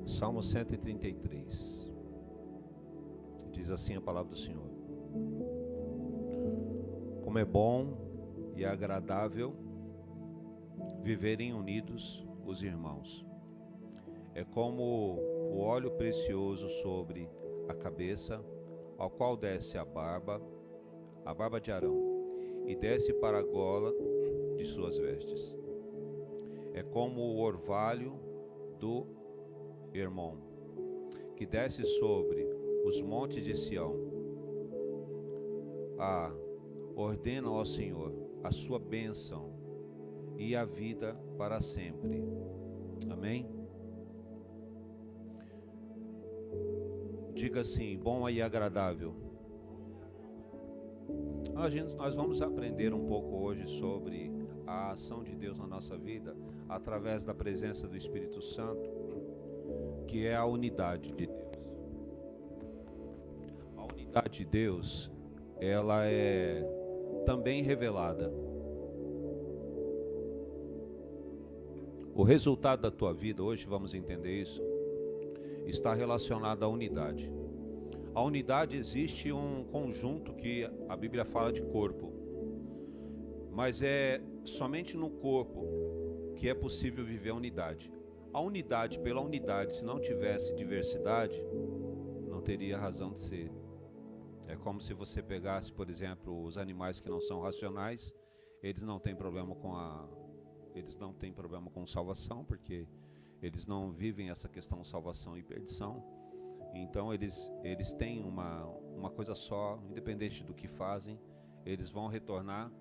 Salmo 133. Diz assim a palavra do Senhor: Como é bom e agradável viverem unidos os irmãos. É como o óleo precioso sobre a cabeça, ao qual desce a barba de Arão, e desce para a gola de suas vestes. É como o orvalho do Hermon, que desce sobre os montes de Sião. Ordena ao Senhor a sua bênção e a vida para sempre. Amém? Diga assim: bom e agradável. Nós vamos aprender um pouco hoje sobre a ação de Deus na nossa vida através da presença do Espírito Santo, que é a unidade de Deus. A unidade de Deus, ela é também revelada. O resultado da tua vida, hoje vamos entender isso, está relacionado à unidade. A unidade, existe um conjunto que a Bíblia fala de corpo, mas é somente no corpo que é possível viver a unidade. A unidade pela unidade, se não tivesse diversidade, não teria razão de ser. É como se você pegasse, por exemplo, os animais que não são racionais, eles não têm problema com salvação, porque eles não vivem essa questão de salvação e perdição. Então eles têm uma coisa só, independente do que fazem, eles vão retornar.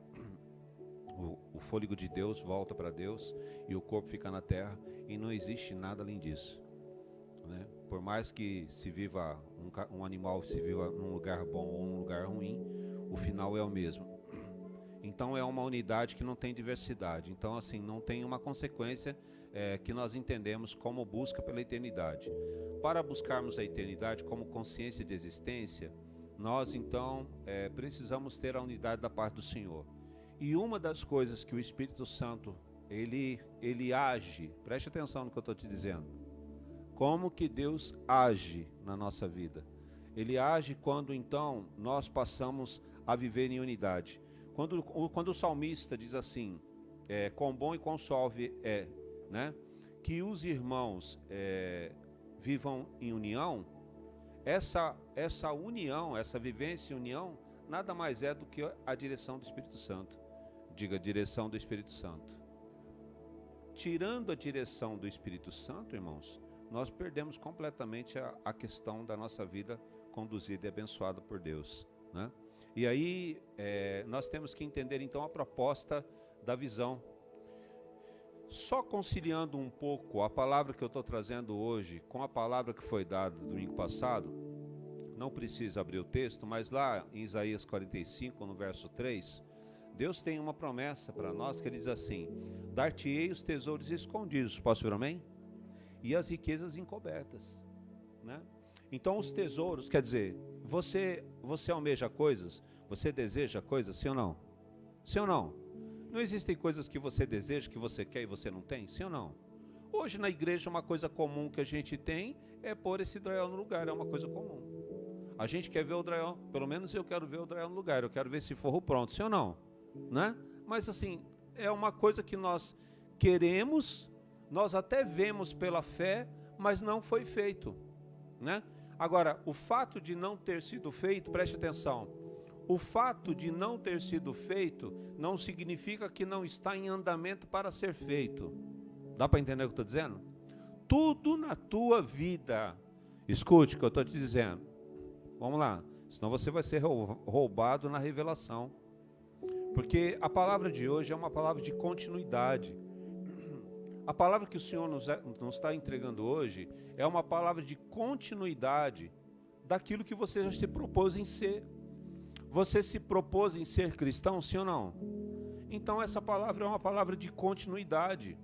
O fôlego de Deus volta para Deus e o corpo fica na terra, e não existe nada além disso, né? Por mais que se viva um animal se viva num lugar bom ou num lugar ruim, o final é o mesmo. Então é uma unidade que não tem diversidade. Então assim, não tem uma consequência que nós entendemos como busca pela eternidade. Para buscarmos a eternidade como consciência de existência, nós então precisamos ter a unidade da parte do Senhor. E uma das coisas que o Espírito Santo ele age, preste atenção no que eu estou te dizendo, como que Deus age na nossa vida. Ele age quando então nós passamos a viver em unidade. Quando o salmista diz assim, quão bom e quão suave é, né, que os irmãos vivam em união, essa união, essa vivência em união, nada mais é do que a direção do Espírito Santo. Diga, direção do Espírito Santo. Tirando a direção do Espírito Santo, irmãos, nós perdemos completamente a questão da nossa vida conduzida e abençoada por Deus, né? E aí nós temos que entender então a proposta da visão. Só conciliando um pouco a palavra que eu estou trazendo hoje com a palavra que foi dada no domingo passado, não precisa abrir o texto, mas lá em Isaías 45, no verso 3, Deus tem uma promessa para nós que ele diz assim: dar-te-ei os tesouros escondidos, posso ver amém? E as riquezas encobertas, né? Então os tesouros, quer dizer, você almeja coisas, você deseja coisas, sim ou não? Sim ou não? Não existem coisas que você deseja, que você quer e você não tem, sim ou não? Hoje na igreja uma coisa comum que a gente tem é pôr esse drywall no lugar, é uma coisa comum. A gente quer ver o drywall, pelo menos eu quero ver o drywall no lugar, eu quero ver esse forro pronto, sim ou não? Né? Mas assim, é uma coisa que nós queremos, nós até vemos pela fé, mas não foi feito, né? Agora, o fato de não ter sido feito, preste atenção, o fato de não ter sido feito não significa que não está em andamento para ser feito. Dá para entender o que eu estou dizendo? Tudo na tua vida, escute o que eu estou te dizendo, vamos lá, senão você vai ser roubado na revelação. Porque a palavra de hoje é uma palavra de continuidade. A palavra que o Senhor nos está entregando hoje é uma palavra de continuidade daquilo que você já se propôs em ser. Você se propôs em ser cristão, sim ou não? Então essa palavra é uma palavra de continuidade.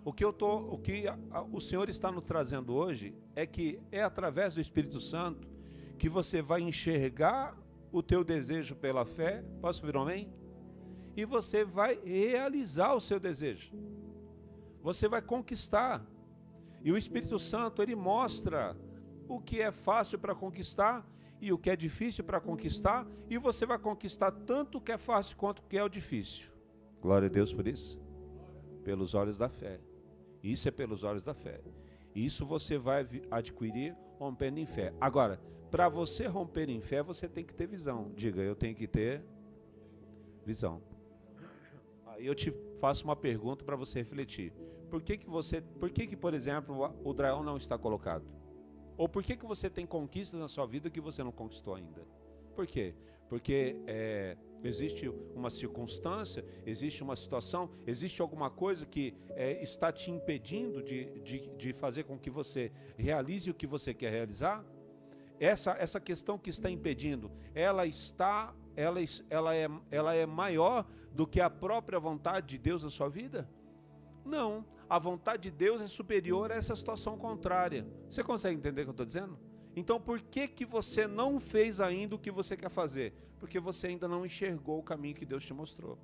O que o Senhor está nos trazendo hoje é que é através do Espírito Santo que você vai enxergar o teu desejo pela fé, posso ouvir um amém? E você vai realizar o seu desejo. Você vai conquistar. E o Espírito Santo, ele mostra o que é fácil para conquistar e o que é difícil para conquistar, e você vai conquistar tanto o que é fácil quanto o que é o difícil. Glória a Deus por isso. Pelos olhos da fé. Isso é pelos olhos da fé. Isso você vai adquirir rompendo em fé. Agora, para você romper em fé, você tem que ter visão. Diga, eu tenho que ter visão. Aí eu te faço uma pergunta para você refletir. Por que, por exemplo, o dragão não está colocado? Ou por que você tem conquistas na sua vida que você não conquistou ainda? Por quê? Porque existe uma circunstância, existe uma situação, existe alguma coisa que está te impedindo de fazer com que você realize o que você quer realizar? Essa questão que está impedindo, ela é maior do que a própria vontade de Deus na sua vida? Não, a vontade de Deus é superior a essa situação contrária. Você consegue entender o que eu estou dizendo? Então por que você não fez ainda o que você quer fazer? Porque você ainda não enxergou o caminho que Deus te mostrou.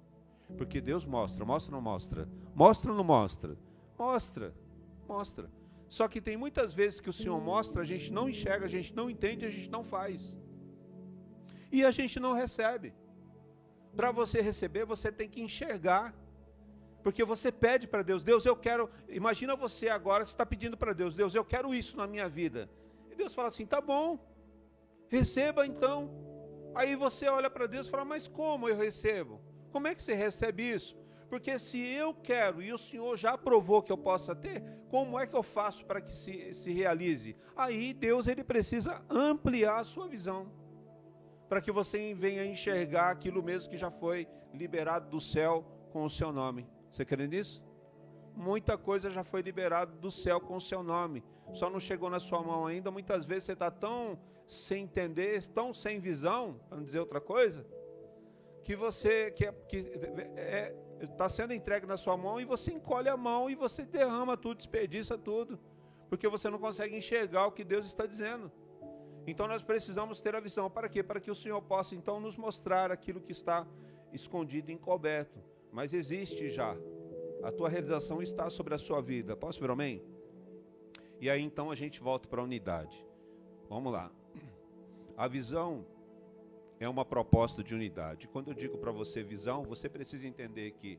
Porque Deus mostra ou não mostra? Mostra ou não mostra? Mostra. Só que tem muitas vezes que o Senhor mostra, a gente não enxerga, a gente não entende, a gente não faz. E a gente não recebe. Para você receber, você tem que enxergar. Porque você pede para Deus, Deus, eu quero, imagina você agora, você está pedindo para Deus, Deus, eu quero isso na minha vida. E Deus fala assim, tá bom, receba então. Aí você olha para Deus e fala, mas como eu recebo? Como é que você recebe isso? Porque se eu quero e o Senhor já provou que eu possa ter, como é que eu faço para que se realize? Aí Deus, ele precisa ampliar a sua visão, para que você venha enxergar aquilo mesmo que já foi liberado do céu com o seu nome. Você crê nisso? Muita coisa já foi liberada do céu com o seu nome, só não chegou na sua mão ainda. Muitas vezes você está tão sem entender, tão sem visão, para não dizer outra coisa, que você está sendo entregue na sua mão e você encolhe a mão e você derrama tudo, desperdiça tudo, porque você não consegue enxergar o que Deus está dizendo. Então nós precisamos ter a visão. Para quê? Para que o Senhor possa então nos mostrar aquilo que está escondido e encoberto. Mas existe já. A tua realização está sobre a sua vida. Posso ver amém? E aí então a gente volta para a unidade. Vamos lá. A visão é uma proposta de unidade. Quando eu digo para você visão, você precisa entender que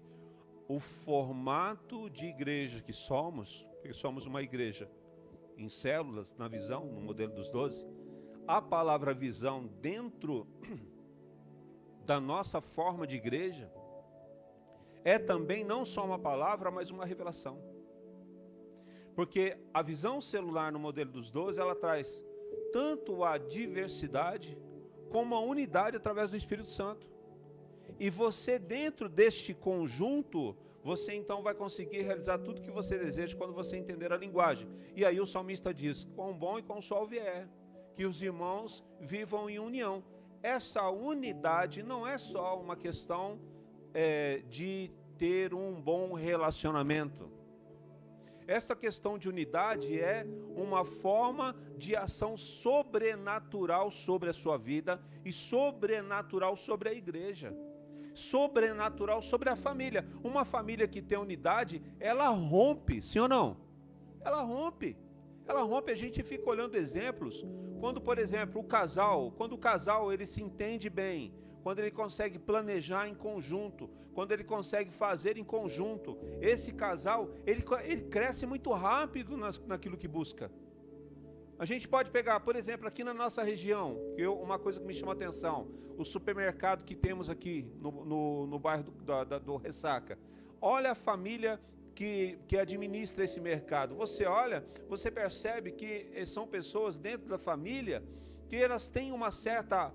o formato de igreja que somos, porque somos uma igreja em células, na visão, no modelo dos 12, a palavra visão dentro da nossa forma de igreja é também não só uma palavra, mas uma revelação. Porque a visão celular no modelo dos 12, ela traz tanto a diversidade como a unidade através do Espírito Santo. E você, dentro deste conjunto, você então vai conseguir realizar tudo que você deseja quando você entender a linguagem. E aí o salmista diz, quão bom e quão suave é que os irmãos vivam em união. Essa unidade não é só uma questão de ter um bom relacionamento. Essa questão de unidade é uma forma de ação sobrenatural sobre a sua vida e sobrenatural sobre a igreja. Sobrenatural sobre a família. Uma família que tem unidade, ela rompe, sim ou não? Ela rompe. Ela rompe, a gente fica olhando exemplos. Quando, por exemplo, quando o casal ele se entende bem, quando ele consegue planejar em conjunto, quando ele consegue fazer em conjunto, esse casal, ele cresce muito rápido naquilo que busca. A gente pode pegar, por exemplo, aqui na nossa região, uma coisa que me chama a atenção, o supermercado que temos aqui no bairro do Ressaca. Olha a família que administra esse mercado. Você olha, você percebe que são pessoas dentro da família que elas têm uma certa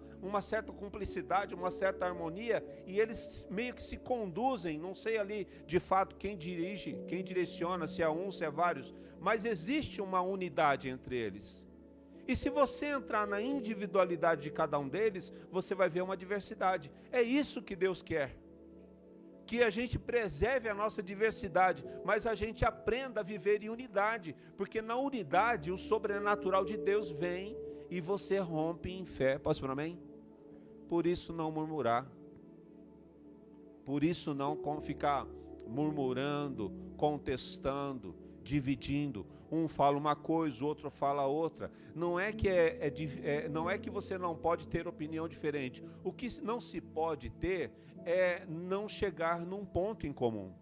cumplicidade, uma certa harmonia, e eles meio que se conduzem, não sei ali de fato quem dirige, quem direciona, se é um, se é vários, mas existe uma unidade entre eles. E se você entrar na individualidade de cada um deles, você vai ver uma diversidade. É isso que Deus quer. Que a gente preserve a nossa diversidade, mas a gente aprenda a viver em unidade, porque na unidade o sobrenatural de Deus vem e você rompe em fé. Posso falar amém? Por isso não murmurar. Por isso não ficar murmurando, contestando, dividindo. Um fala uma coisa, o outro fala outra. Não é que não é que você não pode ter opinião diferente. O que não se pode ter é não chegar num ponto em comum.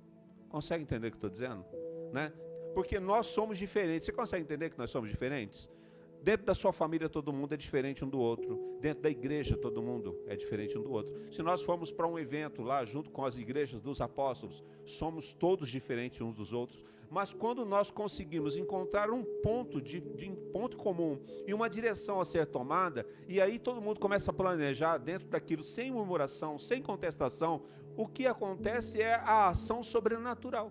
Consegue entender o que eu estou dizendo? Né? Porque nós somos diferentes. Você consegue entender que nós somos diferentes? Dentro da sua família todo mundo é diferente um do outro. Dentro da igreja todo mundo é diferente um do outro. Se nós formos para um evento lá junto com as igrejas dos apóstolos, somos todos diferentes uns dos outros. Mas quando nós conseguimos encontrar um ponto ponto comum e uma direção a ser tomada, e aí todo mundo começa a planejar dentro daquilo sem murmuração, sem contestação, o que acontece é a ação sobrenatural.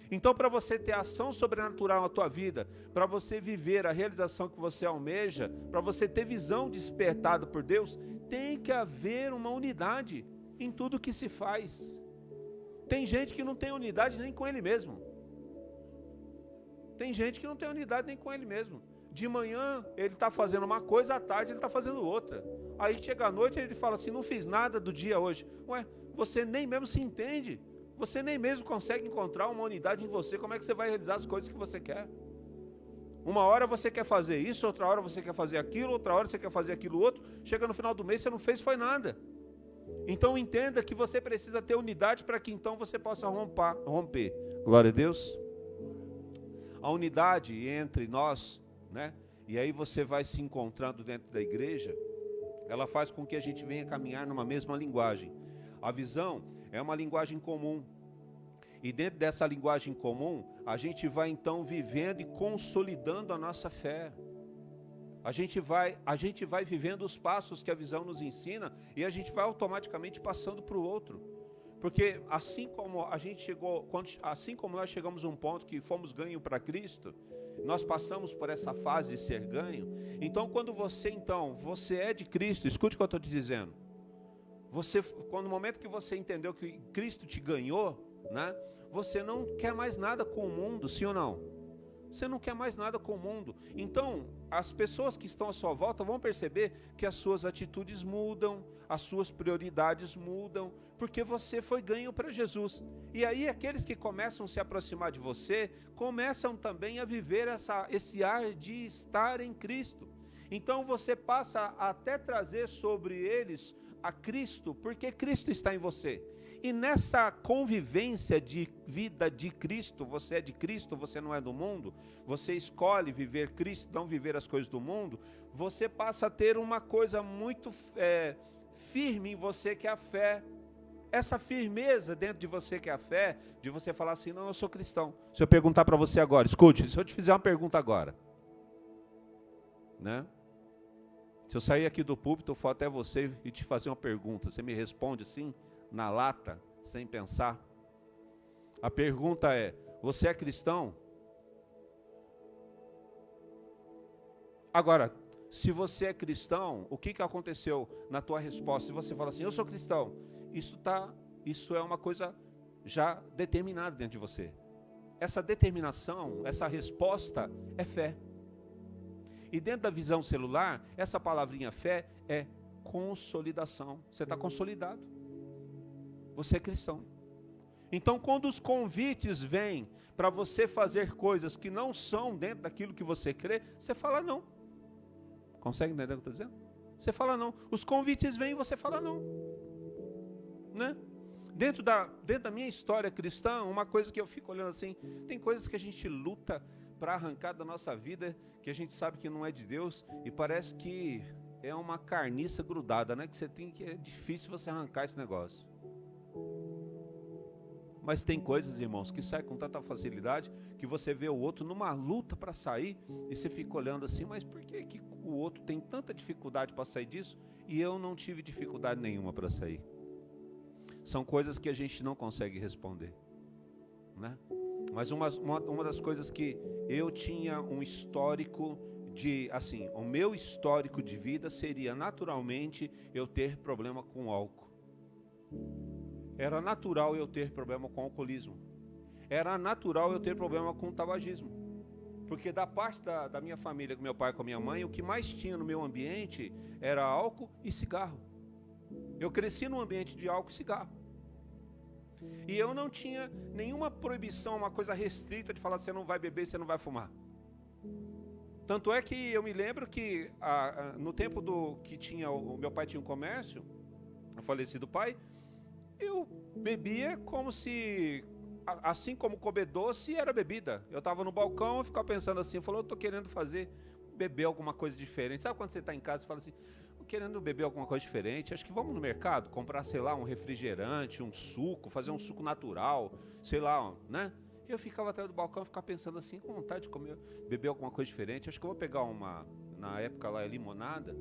Então, para você ter ação sobrenatural na tua vida, para você viver a realização que você almeja, para você ter visão despertada por Deus, tem que haver uma unidade em tudo que se faz. Tem gente que não tem unidade nem com ele mesmo. Tem gente que não tem unidade nem com ele mesmo. De manhã ele está fazendo uma coisa, à tarde ele está fazendo outra. Aí chega à noite e ele fala assim, não fiz nada do dia hoje. Ué, você nem mesmo se entende. Você nem mesmo consegue encontrar uma unidade em você. Como é que você vai realizar as coisas que você quer? Uma hora você quer fazer isso, outra hora você quer fazer aquilo, outra hora você quer fazer aquilo outro. Chega no final do mês, você não fez, foi nada. Então entenda que você precisa ter unidade para que então você possa romper. Glória a Deus. A unidade entre nós, né? E aí você vai se encontrando dentro da igreja, ela faz com que a gente venha caminhar numa mesma linguagem. A visão é uma linguagem comum. E dentro dessa linguagem comum, a gente vai então vivendo e consolidando a nossa fé. A gente vai vivendo os passos que a visão nos ensina e a gente vai automaticamente passando para o outro. Porque assim como a gente chegou, assim como nós chegamos a um ponto que fomos ganho para Cristo, nós passamos por essa fase de ser ganho. Então quando você é de Cristo, escute o que eu estou te dizendo. Quando no momento que você entendeu que Cristo te ganhou, né, você não quer mais nada com o mundo, sim ou não? Você não quer mais nada com o mundo. Então, as pessoas que estão à sua volta vão perceber que as suas atitudes mudam, as suas prioridades mudam, porque você foi ganho para Jesus. E aí aqueles que começam a se aproximar de você, começam também a viver esse ar de estar em Cristo. Então você passa a até trazer sobre eles a Cristo, porque Cristo está em você. E nessa convivência de vida de Cristo, você é de Cristo, você não é do mundo, você escolhe viver Cristo, não viver as coisas do mundo, você passa a ter uma coisa muito firme em você, que é a fé. Essa firmeza dentro de você, que é a fé, de você falar assim, não, eu sou cristão. Se eu perguntar para você agora, escute, se eu te fizer uma pergunta agora, né? Se eu sair aqui do púlpito, eu for até você e te fazer uma pergunta, você me responde assim, na lata, sem pensar. A pergunta é, você é cristão? Agora, se você é cristão, o que aconteceu na tua resposta? Se você fala assim, eu sou cristão, isso é uma coisa já determinada dentro de você. Essa determinação, essa resposta é fé. E dentro da visão celular, essa palavrinha fé é consolidação. Você está consolidado. Você é cristão. Então, quando os convites vêm para você fazer coisas que não são dentro daquilo que você crê, você fala não. Consegue entender o que eu estou dizendo? Você fala não. Os convites vêm e você fala não. Né? Dentro da minha história cristã, uma coisa que eu fico olhando assim, tem coisas que a gente luta para arrancar da nossa vida, que a gente sabe que não é de Deus, e parece que é uma carniça grudada, né? Que é difícil você arrancar esse negócio. Mas tem coisas, irmãos, que saem com tanta facilidade, que você vê o outro numa luta para sair, e você fica olhando assim, mas por que o outro tem tanta dificuldade para sair disso, e eu não tive dificuldade nenhuma para sair? São coisas que a gente não consegue responder, né? Mas uma das coisas que eu tinha um histórico de, assim, o meu histórico de vida seria naturalmente eu ter problema com álcool. Era natural eu ter problema com alcoolismo. Era natural eu ter problema com tabagismo. Porque da parte da minha família, com meu pai e com a minha mãe, o que mais tinha no meu ambiente era álcool e cigarro. Eu cresci num ambiente de álcool e cigarro. E eu não tinha nenhuma proibição, uma coisa restrita de falar, você não vai beber, você não vai fumar. Tanto é que eu me lembro que no tempo que o meu pai tinha um comércio, o falecido pai, eu bebia como se, assim como comer doce era bebida. Eu estava no balcão, eu ficava pensando assim, eu estou querendo beber alguma coisa diferente. Sabe quando você está em casa e fala assim, querendo beber alguma coisa diferente, acho que vamos no mercado, comprar, sei lá, um refrigerante, um suco, fazer um suco natural, sei lá, né? Eu ficava atrás do balcão, ficava pensando assim, com vontade de beber alguma coisa diferente. Acho que eu vou pegar na época lá, limonada,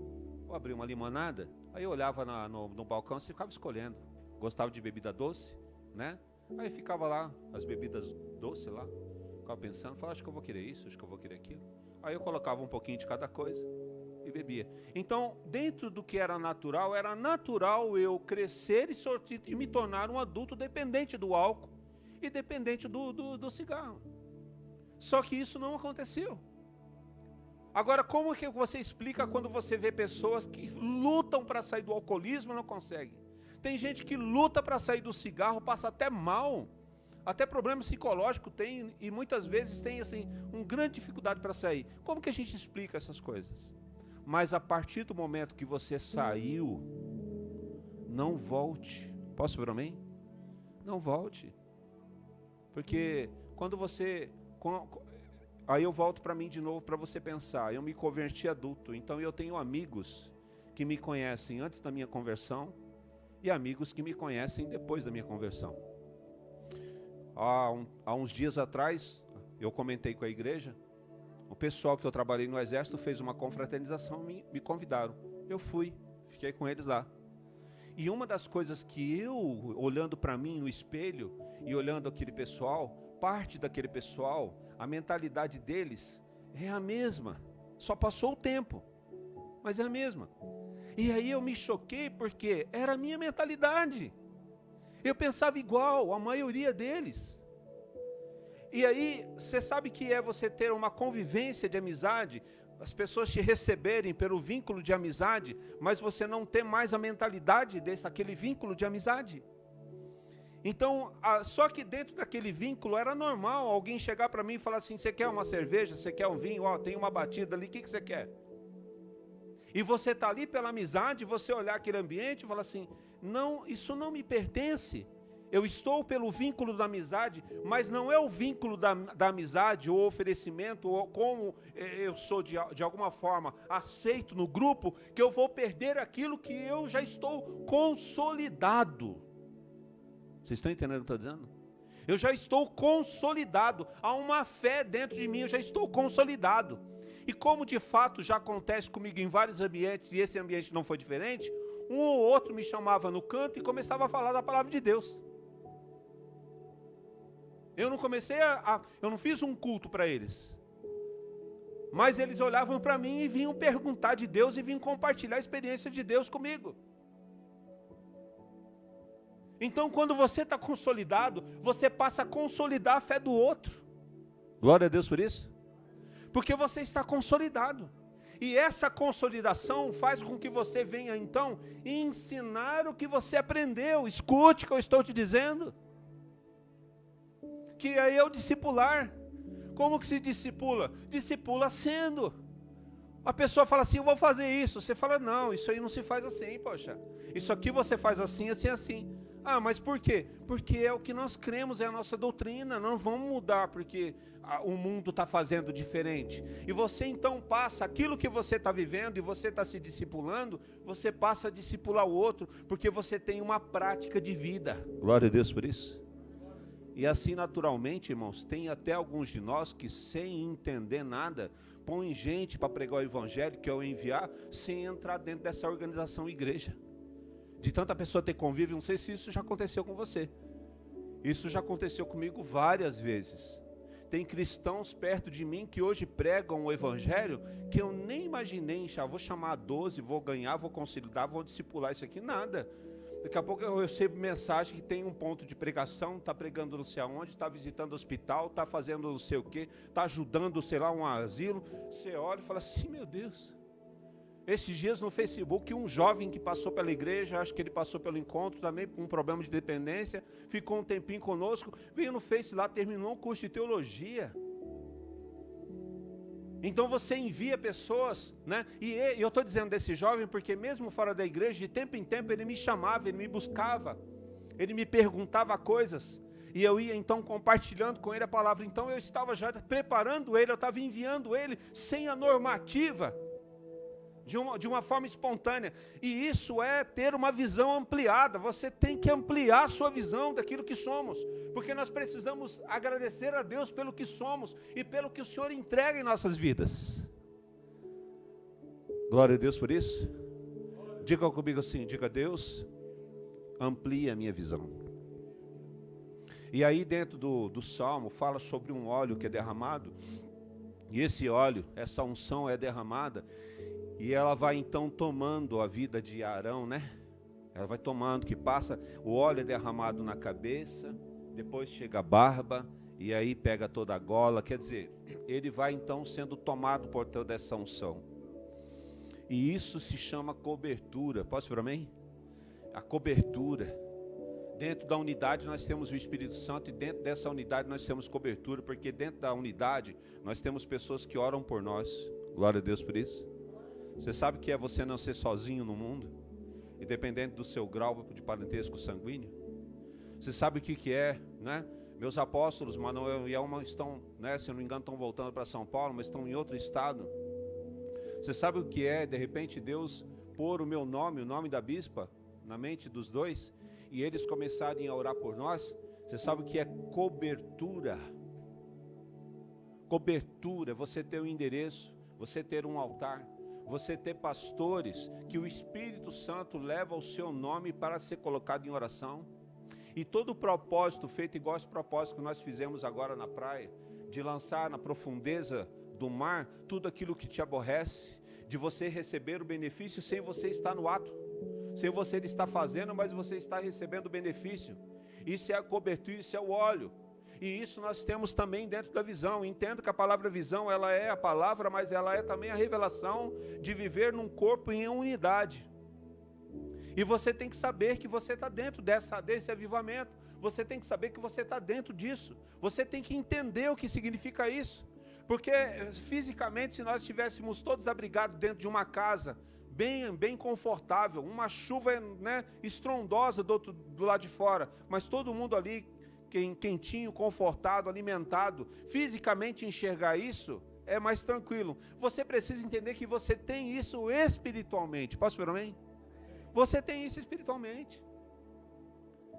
vou abrir uma limonada. Aí eu olhava no balcão e ficava escolhendo. Gostava de bebida doce, né? Aí ficava lá, as bebidas doces lá, ficava pensando, falava, acho que eu vou querer isso, acho que eu vou querer aquilo. Aí eu colocava um pouquinho de cada coisa e bebia. Então, dentro do que era natural eu crescer e me tornar um adulto dependente do álcool e dependente do cigarro. Só que isso não aconteceu. Agora, como que você explica quando você vê pessoas que lutam para sair do alcoolismo e não conseguem? Tem gente que luta para sair do cigarro, passa até mal, até problema psicológico tem, e muitas vezes tem assim, uma grande dificuldade para sair. Como que a gente explica essas coisas? Mas a partir do momento que você saiu, não volte. Posso ver amém? Não volte. Porque quando você... Aí eu volto para mim de novo para você pensar. Eu me converti adulto, então eu tenho amigos que me conhecem antes da minha conversão e amigos que me conhecem depois da minha conversão. Há uns dias atrás, eu comentei com a igreja, o pessoal que eu trabalhei no exército fez uma confraternização, me convidaram. Eu fui, fiquei com eles lá. E uma das coisas que eu, olhando para mim no espelho e olhando aquele pessoal, parte daquele pessoal, a mentalidade deles é a mesma. Só passou o tempo, mas é a mesma. E aí eu me choquei porque era a minha mentalidade. Eu pensava igual a maioria deles. E aí, você sabe que é você ter uma convivência de amizade, as pessoas te receberem pelo vínculo de amizade, mas você não ter mais a mentalidade daquele vínculo de amizade. Então, só que dentro daquele vínculo era normal alguém chegar para mim e falar assim, você quer uma cerveja, você quer um vinho, tem uma batida ali, o que você quer? E você está ali pela amizade, você olhar aquele ambiente e falar assim, não, isso não me pertence. Eu estou pelo vínculo da amizade, mas não é o vínculo da amizade, ou oferecimento, ou como eu sou de alguma forma aceito no grupo, que eu vou perder aquilo que eu já estou consolidado. Vocês estão entendendo o que eu estou dizendo? Eu já estou consolidado, há uma fé dentro de mim, eu já estou consolidado. E como de fato já acontece comigo em vários ambientes, e esse ambiente não foi diferente, um ou outro me chamava no canto e começava a falar da palavra de Deus. Eu não fiz um culto para eles. Mas eles olhavam para mim e vinham perguntar de Deus e vinham compartilhar a experiência de Deus comigo. Então, quando você está consolidado, você passa a consolidar a fé do outro. Glória a Deus por isso. Porque você está consolidado. E essa consolidação faz com que você venha, então, ensinar o que você aprendeu. Escute o que eu estou te dizendo. Que aí é o discipular. Como que se discipula? Discipula sendo. A pessoa fala assim, eu vou fazer isso. Você fala, não, isso aí não se faz assim, poxa. Isso aqui você faz assim, assim, assim. Ah, mas por quê? Porque é o que nós cremos, é a nossa doutrina. Não vamos mudar porque o mundo está fazendo diferente. E você então passa, aquilo que você está vivendo e você está se discipulando, você passa a discipular o outro, porque você tem uma prática de vida. Glória a Deus por isso. E assim naturalmente, irmãos, tem até alguns de nós que sem entender nada, põem gente para pregar o evangelho, que é o enviar, sem entrar dentro dessa organização igreja. De tanta pessoa ter convívio, não sei se isso já aconteceu com você. Isso já aconteceu comigo várias vezes. Tem cristãos perto de mim que hoje pregam o evangelho, que eu nem imaginei, vou chamar 12, vou ganhar, vou consolidar, vou discipular isso aqui, nada. Daqui a pouco eu recebo mensagem que tem um ponto de pregação, está pregando não sei aonde, está visitando o hospital, está fazendo não sei o quê, está ajudando, sei lá, um asilo. Você olha e fala assim, meu Deus, Esses dias no Facebook, um jovem que passou pela igreja, acho que ele passou pelo encontro também, com um problema de dependência, ficou um tempinho conosco, veio no Face lá, terminou um curso de teologia. Então você envia pessoas, né? E eu estou dizendo desse jovem porque mesmo fora da igreja, de tempo em tempo ele me chamava, ele me buscava, ele me perguntava coisas, e eu ia então compartilhando com ele a palavra. Então eu estava já preparando ele, eu estava enviando ele sem a normativa, de uma forma espontânea. E isso é ter uma visão ampliada. Você tem que ampliar a sua visão daquilo que somos, porque nós precisamos agradecer a Deus pelo que somos e pelo que o Senhor entrega em nossas vidas. Glória a Deus por isso. Diga comigo assim, diga: Deus, amplia a minha visão. E aí dentro do Salmo fala sobre um óleo que é derramado, e esse óleo, essa unção é derramada, e ela vai então tomando a vida de Arão, né? Ela vai tomando, que passa, o óleo é derramado na cabeça, depois chega a barba, e aí pega toda a gola. Quer dizer, ele vai então sendo tomado por toda essa unção. E isso se chama cobertura. Posso vir amém? A cobertura. Dentro da unidade nós temos o Espírito Santo, e dentro dessa unidade nós temos cobertura, porque dentro da unidade nós temos pessoas que oram por nós. Glória a Deus por isso. Você sabe o que é você não ser sozinho no mundo, independente do seu grau de parentesco sanguíneo? Você sabe o que é, né? Meus apóstolos, Manuel e Elma, estão, né, se eu não me engano, estão voltando para São Paulo, mas estão em outro estado. Você sabe o que é, de repente, Deus pôr o meu nome, o nome da bispa, na mente dos dois, e eles começarem a orar por nós? Você sabe o que é cobertura? Cobertura, você ter um endereço, você ter um altar, você ter pastores que o Espírito Santo leva o seu nome para ser colocado em oração. E todo o propósito feito igual esse propósito que nós fizemos agora na praia, de lançar na profundeza do mar tudo aquilo que te aborrece, de você receber o benefício sem você estar no ato, sem você estar fazendo, mas você está recebendo o benefício. Isso é a cobertura, isso é o óleo. E isso nós temos também dentro da visão. Entendo que a palavra visão, ela é a palavra, mas ela é também a revelação de viver num corpo em unidade. E você tem que saber que você está dentro desse avivamento. Você tem que saber que você está dentro disso. Você tem que entender o que significa isso. Porque fisicamente, se nós estivéssemos todos abrigados dentro de uma casa, bem confortável, uma chuva, né, estrondosa do lado de fora, mas todo mundo ali quentinho, confortado, alimentado, fisicamente enxergar isso é mais tranquilo. Você precisa entender que você tem isso espiritualmente. Posso ver amém? Você tem isso espiritualmente.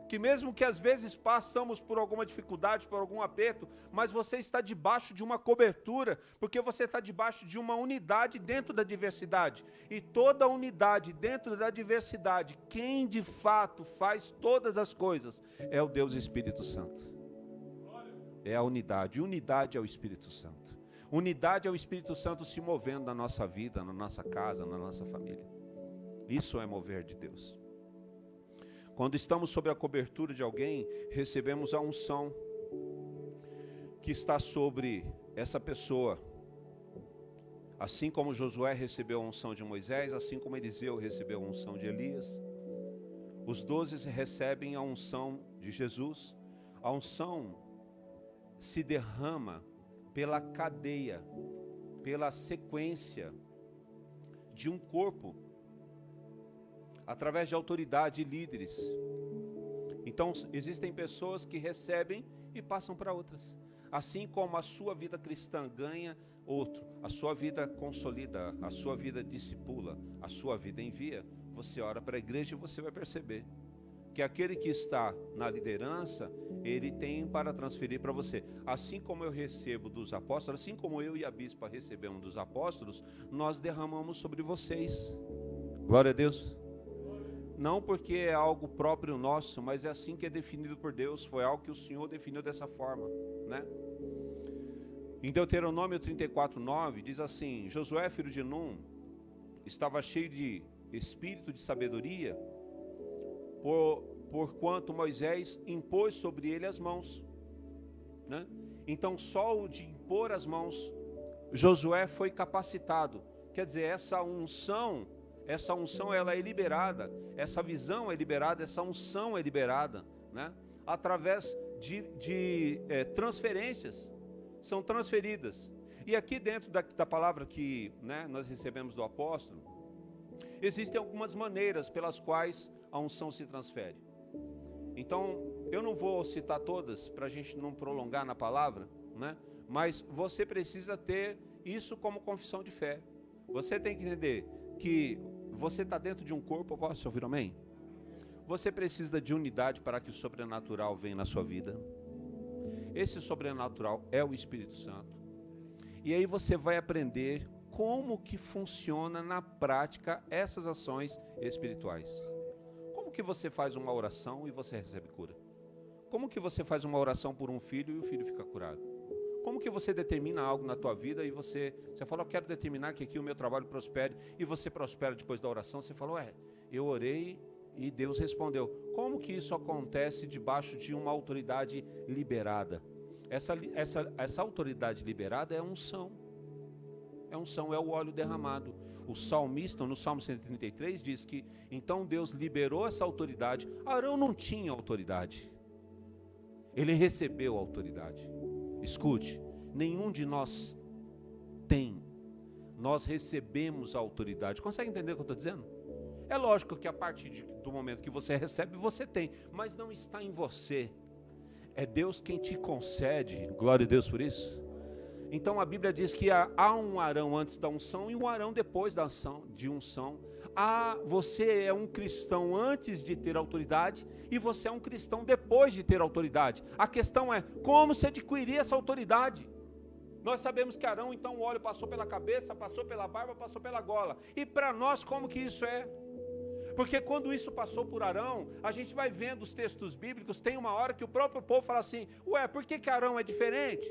Que mesmo que às vezes passamos por alguma dificuldade, por algum aperto, mas você está debaixo de uma cobertura, porque você está debaixo de uma unidade dentro da diversidade. E toda unidade dentro da diversidade, quem de fato faz todas as coisas, é o Deus Espírito Santo. É a unidade. Unidade é o Espírito Santo. Unidade é o Espírito Santo se movendo na nossa vida, na nossa casa, na nossa família. Isso é mover de Deus. Quando estamos sob a cobertura de alguém, recebemos a unção que está sobre essa pessoa. Assim como Josué recebeu a unção de Moisés, assim como Eliseu recebeu a unção de Elias, os 12 recebem a unção de Jesus. A unção se derrama pela cadeia, pela sequência de um corpo, através de autoridade e líderes. Então existem pessoas que recebem e passam para outras. Assim como a sua vida cristã ganha outro, a sua vida consolida, a sua vida discipula, a sua vida envia, você ora para a igreja e você vai perceber que aquele que está na liderança, ele tem para transferir para você. Assim como eu recebo dos apóstolos, assim como eu e a bispa recebemos dos apóstolos, nós derramamos sobre vocês. Glória a Deus. Não porque é algo próprio nosso, mas é assim que é definido por Deus. Foi algo que o Senhor definiu dessa forma, né? Em Deuteronômio 34:9 diz assim: Josué, filho de Num, estava cheio de espírito de sabedoria, porquanto Moisés impôs sobre ele as mãos, né? Então só o de impor as mãos, Josué foi capacitado Quer dizer, essa unção ela é liberada, essa visão é liberada, essa unção é liberada, né? Através de transferências, são transferidas. E aqui dentro da palavra que, né, nós recebemos do apóstolo, existem algumas maneiras pelas quais a unção se transfere. Então, eu não vou citar todas para a gente não prolongar na palavra, né? Mas você precisa ter isso como confissão de fé. Você tem que entender que você está dentro de um corpo. Posso ouvir amém? Você precisa de unidade para que o sobrenatural venha na sua vida. Esse sobrenatural é o Espírito Santo. E aí você vai aprender como que funciona na prática essas ações espirituais. Como que você faz uma oração e você recebe cura? Como que você faz uma oração por um filho e o filho fica curado? Como que você determina algo na tua vida e você fala, eu quero determinar que aqui o meu trabalho prospere, e você prospera depois da oração? Você fala, eu orei e Deus respondeu. Como que isso acontece debaixo de uma autoridade liberada? Essa autoridade liberada é unção. É unção, é o óleo derramado. O salmista, no Salmo 133, diz que então Deus liberou essa autoridade. Arão não tinha autoridade. Ele recebeu a autoridade. Escute, nenhum de nós tem. Nós recebemos a autoridade. Consegue entender o que eu estou dizendo? É lógico que a partir do momento que você recebe, você tem. Mas não está em você. É Deus quem te concede. Glória a Deus por isso. Então a Bíblia diz que há um Arão antes da unção e um Arão depois da unção. Você é um cristão antes de ter autoridade e você é um cristão depois de ter autoridade. A questão é como se adquirir essa autoridade. Nós sabemos que Arão, então, o óleo passou pela cabeça, passou pela barba, passou pela gola. E para nós, como que isso é? Porque quando isso passou por Arão, a gente vai vendo os textos bíblicos, tem uma hora que o próprio povo fala assim, por que Arão é diferente?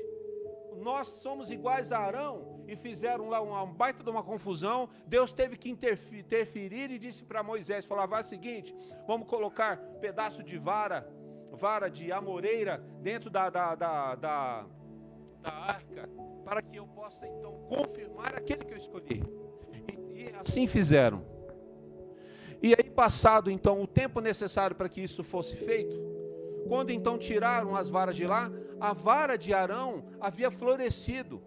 Nós somos iguais a Arão, e fizeram lá uma baita de uma confusão. Deus teve que interferir e disse para Moisés, vai o seguinte, vamos colocar pedaço de vara de amoreira dentro da arca, para que eu possa então confirmar aquele que eu escolhi. E assim fizeram. E aí, passado então o tempo necessário para que isso fosse feito, quando então tiraram as varas de lá, a vara de Arão havia florescido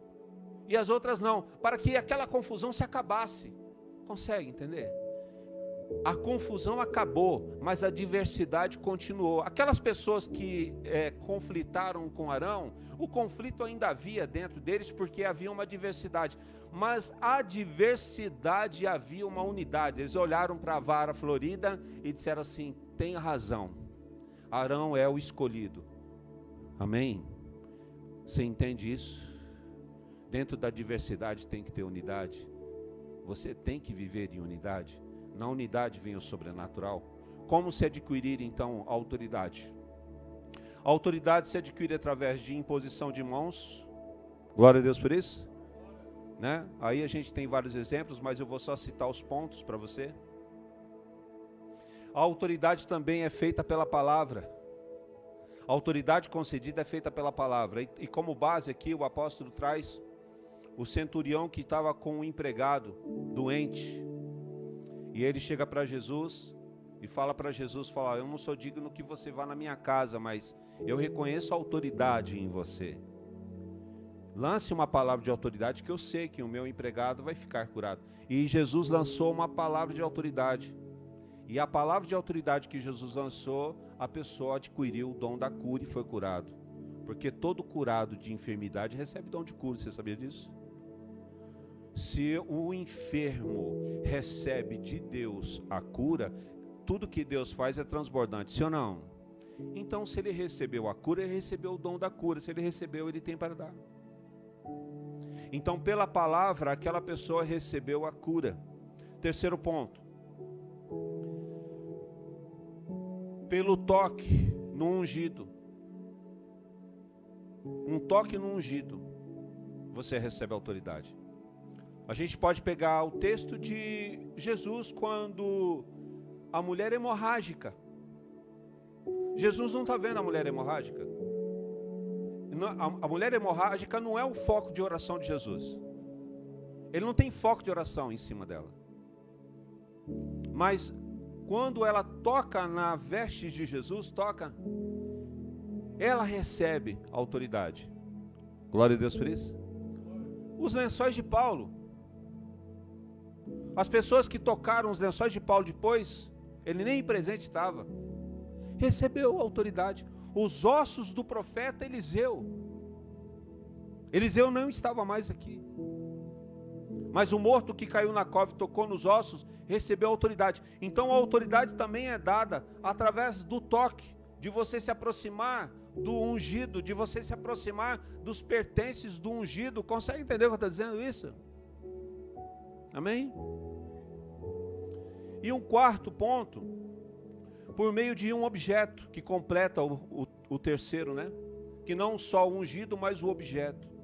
e as outras não, para que aquela confusão se acabasse. Consegue entender? A confusão acabou, mas a diversidade continuou. Aquelas pessoas que conflitaram com Arão, o conflito ainda havia dentro deles porque havia uma diversidade, mas a diversidade havia uma unidade. Eles olharam para a vara florida e disseram assim, tem razão, Arão é o escolhido. Amém? Você entende isso? Dentro da diversidade tem que ter unidade. Você tem que viver em unidade. Na unidade vem o sobrenatural. Como se adquirir então a autoridade? A autoridade se adquire através de imposição de mãos. Glória a Deus por isso, né? Aí a gente tem vários exemplos, mas eu vou só citar os pontos para você. A autoridade também é feita pela palavra. A autoridade concedida é feita pela palavra. E como base aqui o apóstolo traz o centurião que estava com um empregado doente. E ele chega para Jesus e fala para Jesus, eu não sou digno que você vá na minha casa, mas eu reconheço a autoridade em você. Lance uma palavra de autoridade que eu sei que o meu empregado vai ficar curado. E Jesus lançou uma palavra de autoridade. E a palavra de autoridade que Jesus lançou, a pessoa adquiriu o dom da cura e foi curado. Porque todo curado de enfermidade recebe dom de cura, você sabia disso? Se o enfermo recebe de Deus a cura, tudo que Deus faz é transbordante, sim ou não? Então, se ele recebeu a cura, ele recebeu o dom da cura. Se ele recebeu, ele tem para dar. Então, pela palavra, aquela pessoa recebeu a cura. Terceiro ponto. Pelo toque no ungido. Um toque no ungido, você recebe autoridade. A gente pode pegar o texto de Jesus quando a mulher hemorrágica. Jesus não está vendo a mulher hemorrágica. A mulher hemorrágica não é o foco de oração de Jesus. Ele não tem foco de oração em cima dela. Mas quando ela toca na veste de Jesus, ela recebe autoridade. Glória a Deus por isso. Os lençóis de Paulo. As pessoas que tocaram os lençóis de Paulo depois, ele nem presente estava, recebeu autoridade. Os ossos do profeta Eliseu. Eliseu não estava mais aqui. Mas o morto que caiu na cova e tocou nos ossos, recebeu autoridade. Então a autoridade também é dada através do toque, de você se aproximar do ungido, de você se aproximar dos pertences do ungido. Consegue entender o que eu estou dizendo isso? Amém? E um quarto ponto, por meio de um objeto que completa o terceiro, né? Que não só o ungido, mas o objeto.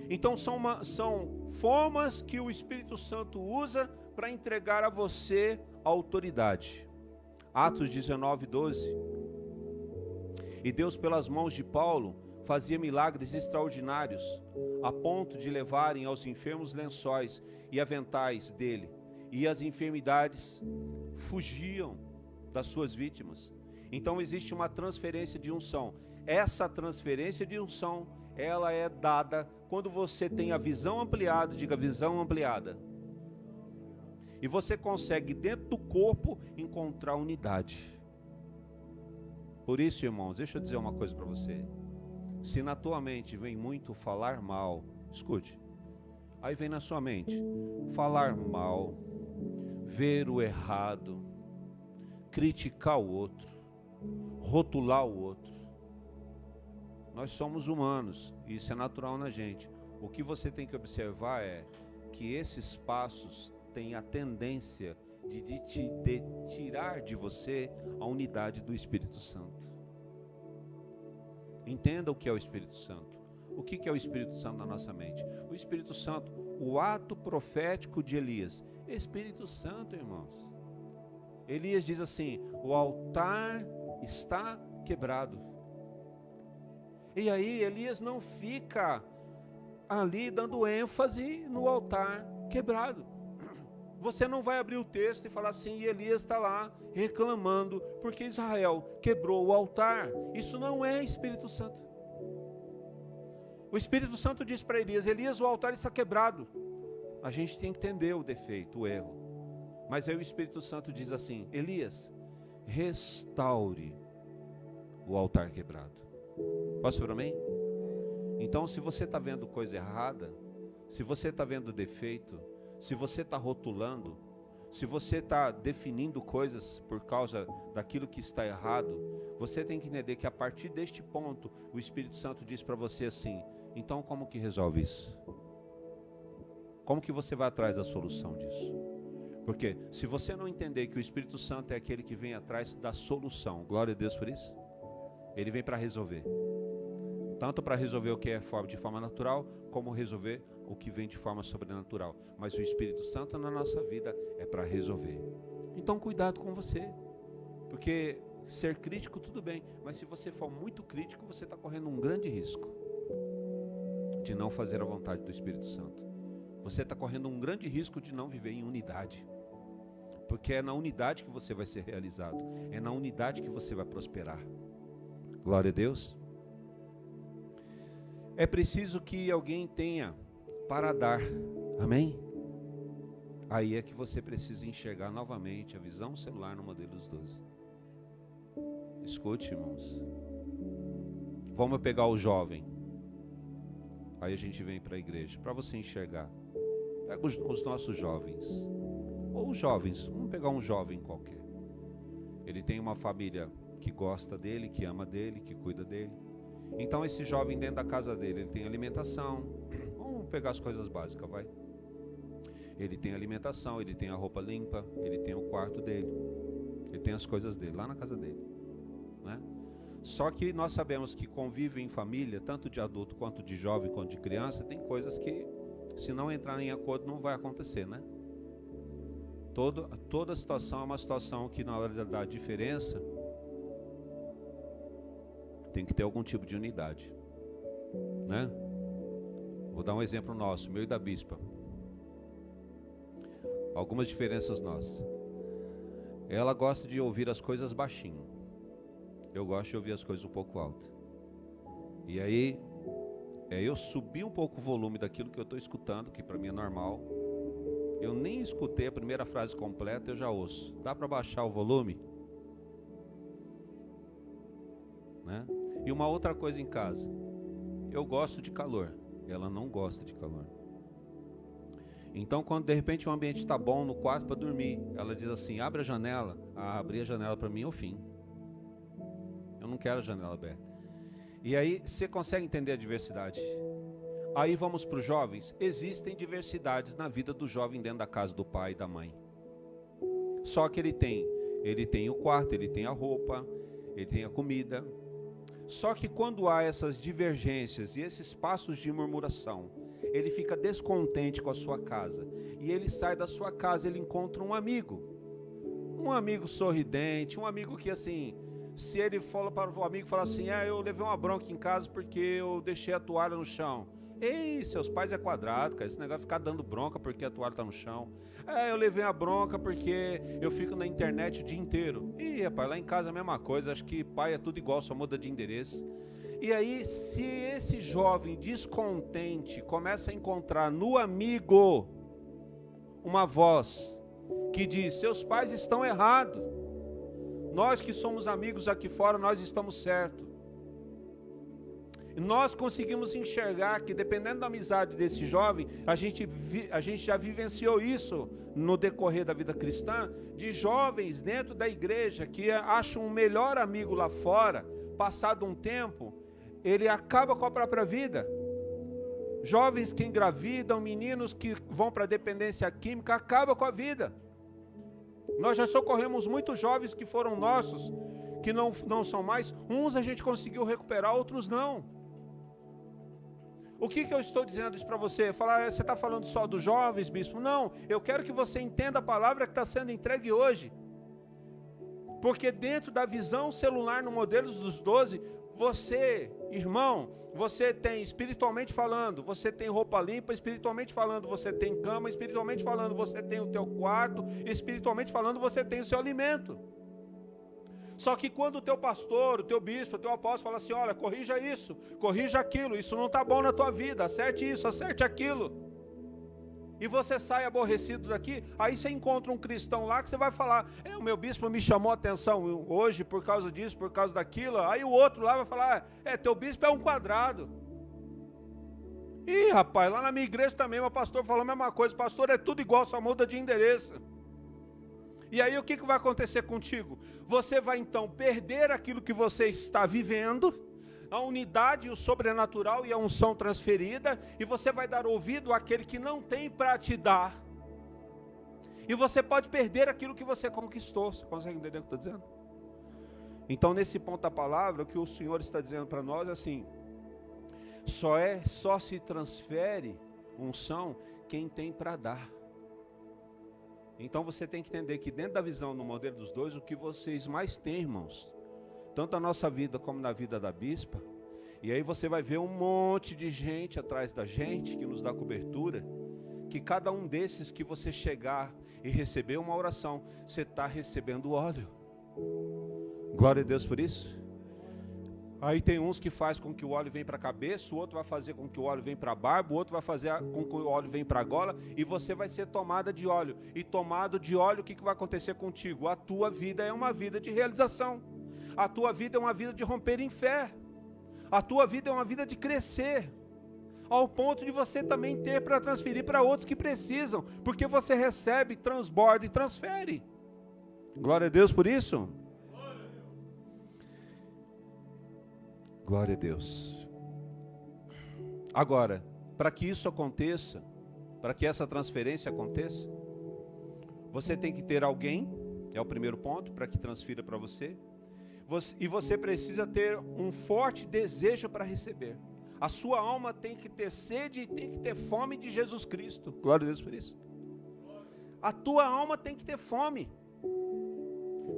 Então são formas que o Espírito Santo usa para entregar a você a autoridade. Atos 19, 12. E Deus, pelas mãos de Paulo, fazia milagres extraordinários, a ponto de levarem aos enfermos lençóis e aventais dele, e as enfermidades fugiam das suas vítimas. Então existe uma transferência de unção. Essa transferência de unção, ela é dada quando você tem a visão ampliada, diga visão ampliada. E você consegue dentro do corpo encontrar unidade. Por isso, irmãos, deixa eu dizer uma coisa para você. Se na tua mente vem muito falar mal, escute. Aí vem na sua mente falar mal, ver o errado, criticar o outro, rotular o outro. Nós somos humanos, e isso é natural na gente. O que você tem que observar é que esses passos têm a tendência de tirar de você a unidade do Espírito Santo. Entenda o que é o Espírito Santo. O que é o Espírito Santo na nossa mente? O Espírito Santo, o ato profético de Elias. Espírito Santo, irmãos. Elias diz assim: o altar está quebrado. E aí Elias não fica ali dando ênfase no altar quebrado. Você não vai abrir o texto e falar assim, e Elias está lá reclamando porque Israel quebrou o altar. Isso não é Espírito Santo. O Espírito Santo diz para Elias: Elias, o altar está quebrado. A gente tem que entender o defeito, o erro. Mas aí o Espírito Santo diz assim: Elias, restaure o altar quebrado. Posso para mim? Então, se você está vendo coisa errada, se você está vendo defeito, se você está rotulando, se você está definindo coisas por causa daquilo que está errado, você tem que entender que a partir deste ponto, o Espírito Santo diz para você assim: então como que resolve isso? Como que você vai atrás da solução disso? Porque se você não entender que o Espírito Santo é aquele que vem atrás da solução, glória a Deus por isso, ele vem para resolver. Tanto para resolver o que é de forma natural, como resolver o que vem de forma sobrenatural. Mas o Espírito Santo na nossa vida é para resolver. Então cuidado com você. Porque ser crítico tudo bem, mas se você for muito crítico, você está correndo um grande risco de não fazer a vontade do Espírito Santo. Você está correndo um grande risco de não viver em unidade. Porque é na unidade que você vai ser realizado. É na unidade que você vai prosperar. Glória a Deus. É preciso que alguém tenha para dar. Amém? Aí é que você precisa enxergar novamente a visão celular no modelo dos 12. Escute, irmãos. Vamos pegar o jovem. Aí a gente vem para a igreja. Para você enxergar. Pega os nossos jovens. Ou os jovens. Vamos pegar um jovem qualquer. Ele tem uma família que gosta dele, que ama dele, que cuida dele. Então esse jovem dentro da casa dele, ele tem alimentação. Vamos pegar as coisas básicas, vai. Ele tem alimentação, ele tem a roupa limpa, ele tem o quarto dele, ele tem as coisas dele, lá na casa dele, né? Só que nós sabemos que convívio em família, tanto de adulto quanto de jovem, quanto de criança, tem coisas que, se não entrar em acordo, não vai acontecer, né? Toda situação é uma situação que, na hora da diferença, tem que ter algum tipo de unidade, né? Vou dar um exemplo nosso, meu e da bispa. algumas diferenças nossas. Ela gosta de ouvir as coisas baixinho. Eu gosto de ouvir as coisas um pouco alto. E aí, eu subi um pouco o volume daquilo que eu estou escutando, que para mim é normal. Eu nem escutei a primeira frase completa, eu já ouço. Dá para baixar o volume? Né? E uma outra coisa em casa. Eu gosto de calor. Ela não gosta de calor. Então, quando de repente o ambiente está bom no quarto para dormir, ela diz assim, abre a janela. Abrir a janela para mim é o fim. Eu não quero a janela aberta. E aí, você consegue entender a diversidade? Aí vamos para os jovens. Existem diversidades na vida do jovem dentro da casa do pai e da mãe. Só que ele tem o quarto, ele tem a roupa, ele tem a comida. Só que quando há essas divergências e esses passos de murmuração, ele fica descontente com a sua casa. E ele sai da sua casa, ele encontra um amigo sorridente, um amigo que assim, se ele fala para o amigo, fala assim, eu levei uma bronca em casa porque eu deixei a toalha no chão. Ei, seus pais é quadrado, cara, esse negócio de ficar dando bronca porque a toalha está no chão. Eu levei a bronca porque eu fico na internet o dia inteiro. Ih, rapaz, lá em casa é a mesma coisa, acho que pai é tudo igual, só muda de endereço. E aí, se esse jovem descontente começa a encontrar no amigo uma voz que diz, seus pais estão errados, nós que somos amigos aqui fora, nós estamos certos. Nós conseguimos enxergar que dependendo da amizade desse jovem, a gente já vivenciou isso no decorrer da vida cristã, de jovens dentro da igreja que acham um melhor amigo lá fora, passado um tempo, ele acaba com a própria vida. Jovens que engravidam, meninos que vão para a dependência química, acabam com a vida. Nós já socorremos muitos jovens que foram nossos, que não são mais, uns a gente conseguiu recuperar, outros não. O que eu estou dizendo isso para você? Você está falando só dos jovens, bispo? Não, eu quero que você entenda a palavra que está sendo entregue hoje. Porque dentro da visão celular no modelo dos 12, você, irmão, você tem espiritualmente falando, você tem roupa limpa, espiritualmente falando, você tem cama, espiritualmente falando, você tem o teu quarto, espiritualmente falando, você tem o seu alimento. Só que quando o teu pastor, o teu bispo, o teu apóstolo fala assim, olha, corrija isso, corrija aquilo, isso não está bom na tua vida, acerte isso, acerte aquilo. E você sai aborrecido daqui, aí você encontra um cristão lá que você vai falar, o meu bispo me chamou a atenção hoje por causa disso, por causa daquilo. Aí o outro lá vai falar, teu bispo é um quadrado. Ih, rapaz, lá na minha igreja também, meu pastor falou a mesma coisa, pastor é tudo igual, só muda de endereço. E aí o que vai acontecer contigo? Você vai então perder aquilo que você está vivendo, a unidade, o sobrenatural e a unção transferida, e você vai dar ouvido àquele que não tem para te dar. E você pode perder aquilo que você conquistou. Você consegue entender o que eu estou dizendo? Então nesse ponto da palavra, o que o Senhor está dizendo para nós é assim, só se transfere unção quem tem para dar. Então você tem que entender que dentro da visão no modelo dos 2, o que vocês mais têm, irmãos, tanto na nossa vida como na vida da bispa, e aí você vai ver um monte de gente atrás da gente, que nos dá cobertura, que cada um desses que você chegar e receber uma oração, você está recebendo óleo. Glória a Deus por isso. Aí tem uns que faz com que o óleo venha para a cabeça, o outro vai fazer com que o óleo venha para a barba, o outro vai fazer com que o óleo venha para a gola, e você vai ser tomada de óleo. E tomado de óleo, o que vai acontecer contigo? A tua vida é uma vida de realização. A tua vida é uma vida de romper em fé. A tua vida é uma vida de crescer. Ao ponto de você também ter para transferir para outros que precisam. Porque você recebe, transborda e transfere. Glória a Deus por isso. Glória a Deus. Agora, para que isso aconteça, para que essa transferência aconteça, você tem que ter alguém, é o primeiro ponto, para que transfira para você. E você precisa ter um forte desejo para receber. A sua alma tem que ter sede e tem que ter fome de Jesus Cristo. Glória a Deus por isso. A tua alma tem que ter fome.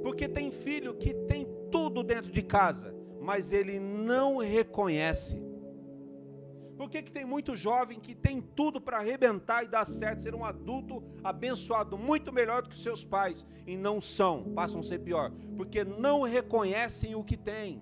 Porque tem filho que tem tudo dentro de casa, mas ele não reconhece. Por que tem muito jovem que tem tudo para arrebentar e dar certo, ser um adulto abençoado, muito melhor do que seus pais, e não são, passam a ser pior, porque não reconhecem o que tem.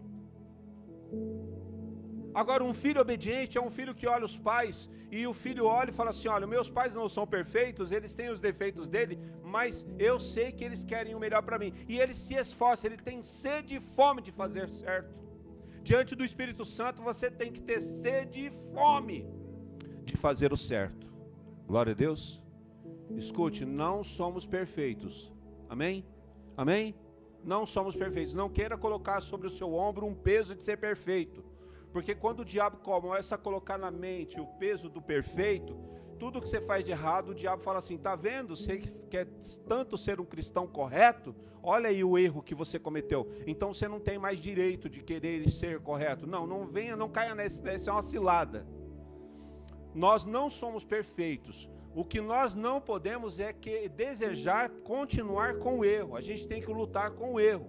Agora, um filho obediente é um filho que olha os pais, e o filho olha e fala assim, olha, meus pais não são perfeitos, eles têm os defeitos dele, mas eu sei que eles querem o melhor para mim, e ele se esforça, ele tem sede e fome de fazer certo. Diante do Espírito Santo, você tem que ter sede e fome de fazer o certo. Glória a Deus. Escute, não somos perfeitos. Amém? Amém? Não somos perfeitos. Não queira colocar sobre o seu ombro um peso de ser perfeito. Porque quando o diabo começa a colocar na mente o peso do perfeito, tudo que você faz de errado, o diabo fala assim, tá vendo? Você quer tanto ser um cristão correto? Olha aí o erro que você cometeu. Então você não tem mais direito de querer ser correto. Não venha, não caia nessa, essa é uma cilada. Nós não somos perfeitos. O que nós não podemos é desejar continuar com o erro. A gente tem que lutar com o erro.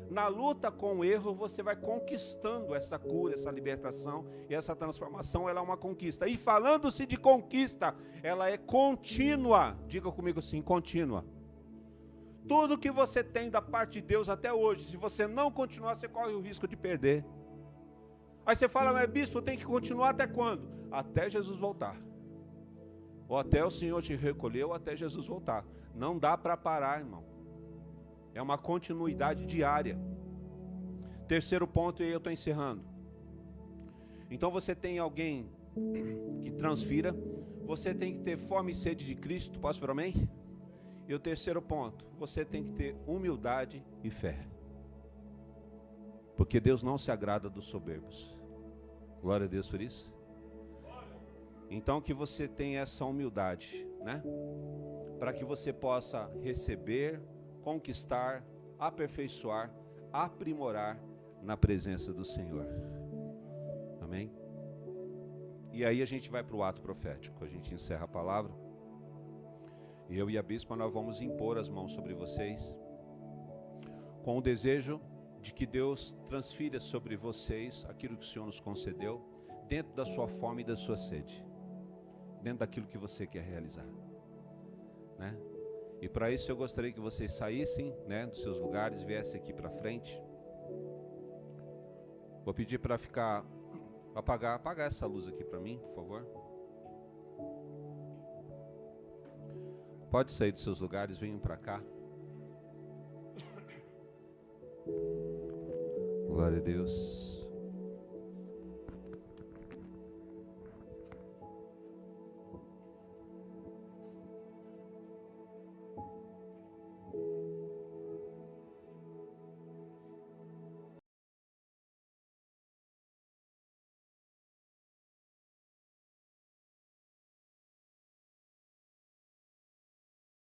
Na luta com o erro, você vai conquistando essa cura, essa libertação e essa transformação, ela é uma conquista. E falando-se de conquista, ela é contínua. Diga comigo assim, contínua. Tudo que você tem da parte de Deus até hoje, se você não continuar, você corre o risco de perder. Aí você fala, mas bispo, tem que continuar até quando? Até Jesus voltar. Ou até o Senhor te recolher, ou até Jesus voltar. Não dá para parar, irmão. É uma continuidade diária. Terceiro ponto, e eu estou encerrando. Então você tem alguém que transfira, você tem que ter fome e sede de Cristo, posso falar amém? E o terceiro ponto, você tem que ter humildade e fé. Porque Deus não se agrada dos soberbos. Glória a Deus por isso. Então que você tenha essa humildade, né? Para que você possa receber, conquistar, aperfeiçoar, aprimorar na presença do Senhor. Amém? E aí a gente vai para o ato profético. A gente encerra a palavra. E eu e a bispa nós vamos impor as mãos sobre vocês, com o desejo de que Deus transfira sobre vocês aquilo que o Senhor nos concedeu, dentro da sua fome e da sua sede, dentro daquilo que você quer realizar, né? E para isso eu gostaria que vocês saíssem, né, dos seus lugares, viessem aqui para frente. Vou pedir para ficar, apagar essa luz aqui para mim, por favor. Pode sair dos seus lugares, venham para cá. Glória a Deus.